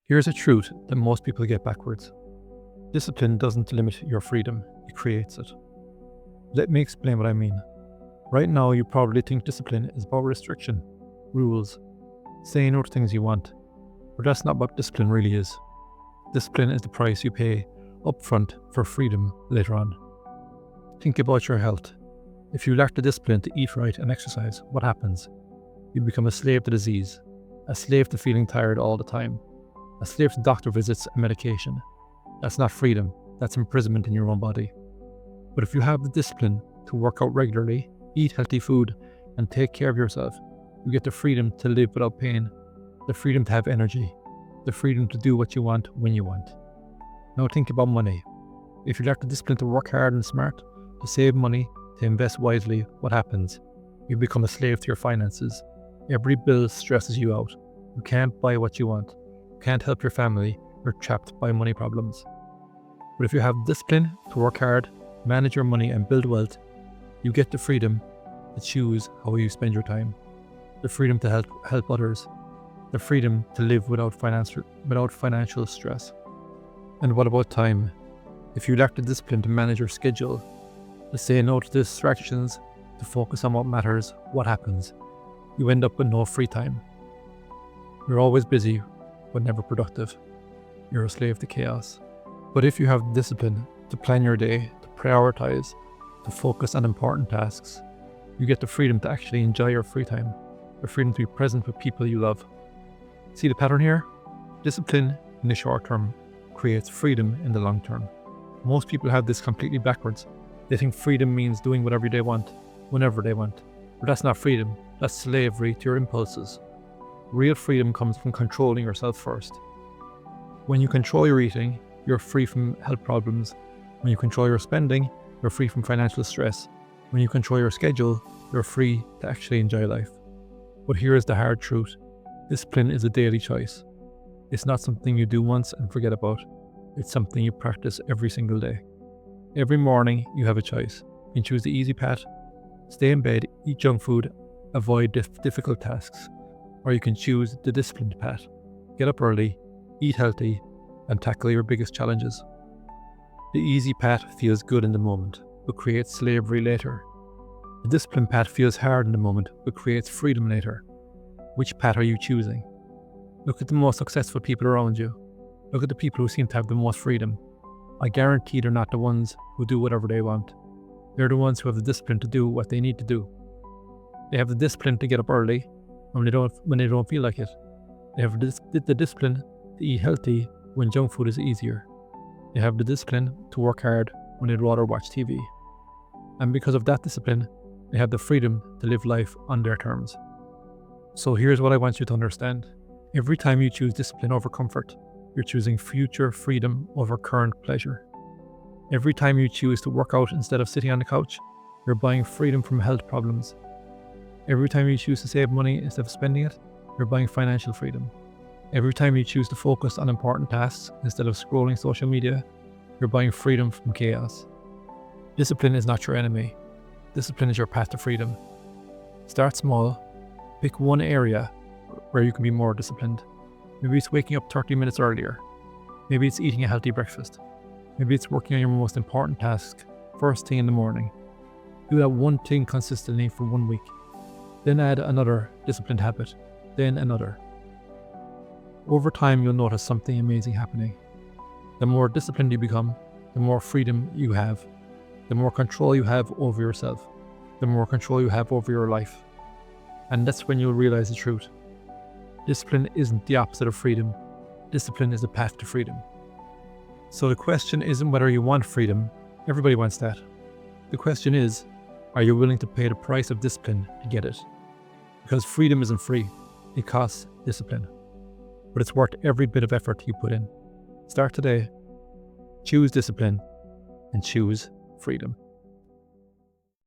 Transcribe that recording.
Here's a truth that most people get backwards. Discipline doesn't limit your freedom, it creates it. Let me explain what I mean. Right now, you probably think discipline is about restriction, rules, saying no to things you want, but that's not what discipline really is. Discipline is the price you pay upfront for freedom later on. Think about your health. If you lack the discipline to eat right and exercise, what happens? You become a slave to disease, a slave to feeling tired all the time, a slave to doctor visits and medication. That's not freedom, that's imprisonment in your own body. But if you have the discipline to work out regularly, eat healthy food, and take care of yourself, you get the freedom to live without pain, the freedom to have energy, the freedom to do what you want when you want. Now think about money. If you lack the discipline to work hard and smart, to save money, to invest wisely, what happens? You become a slave to your finances. Every bill stresses you out. You can't buy what you want. You can't help your family. You're trapped by money problems. But if you have discipline to work hard, manage your money and build wealth, you get the freedom to choose how you spend your time, the freedom to help others, the freedom to live without financial stress. And what about time? If you lack the discipline to manage your schedule, to say no to distractions, to focus on what matters, what happens? You end up with no free time. You're always busy, but never productive. You're a slave to chaos. But if you have discipline to plan your day, to prioritize, to focus on important tasks, you get the freedom to actually enjoy your free time, the freedom to be present with people you love. See the pattern here? Discipline in the short term creates freedom in the long term. Most people have this completely backwards. They think freedom means doing whatever they want, whenever they want. But that's not freedom, that's slavery to your impulses. Real freedom comes from controlling yourself first. When you control your eating, you're free from health problems. When you control your spending, you're free from financial stress. When you control your schedule, you're free to actually enjoy life. But here is the hard truth. Discipline is a daily choice. It's not something you do once and forget about. It's something you practice every single day. Every morning, you have a choice. You can choose the easy path, stay in bed, eat junk food, avoid difficult tasks. Or you can choose the disciplined path. Get up early, eat healthy, and tackle your biggest challenges. The easy path feels good in the moment, but creates slavery later. The disciplined path feels hard in the moment, but creates freedom later. Which path are you choosing? Look at the most successful people around you. Look at the people who seem to have the most freedom. I guarantee they're not the ones who do whatever they want. They're the ones who have the discipline to do what they need to do. They have the discipline to get up early when they don't feel like it. They have the discipline to eat healthy when junk food is easier. They have the discipline to work hard when they'd rather watch TV. And because of that discipline, they have the freedom to live life on their terms. So here's what I want you to understand. Every time you choose discipline over comfort, you're choosing future freedom over current pleasure. Every time you choose to work out instead of sitting on the couch, you're buying freedom from health problems. Every time you choose to save money instead of spending it, you're buying financial freedom. Every time you choose to focus on important tasks instead of scrolling social media, you're buying freedom from chaos. Discipline is not your enemy. Discipline is your path to freedom. Start small. Pick one area where you can be more disciplined. Maybe it's waking up 30 minutes earlier. Maybe it's eating a healthy breakfast. Maybe it's working on your most important task first thing in the morning. Do that one thing consistently for 1 week. Then add another disciplined habit. Then another. Over time, you'll notice something amazing happening. The more disciplined you become, the more freedom you have, the more control you have over yourself, the more control you have over your life. And that's when you'll realize the truth. Discipline isn't the opposite of freedom. Discipline is the path to freedom. So the question isn't whether you want freedom. Everybody wants that. The question is, are you willing to pay the price of discipline to get it? Because freedom isn't free. It costs discipline. But it's worth every bit of effort you put in. Start today. Choose discipline and choose freedom.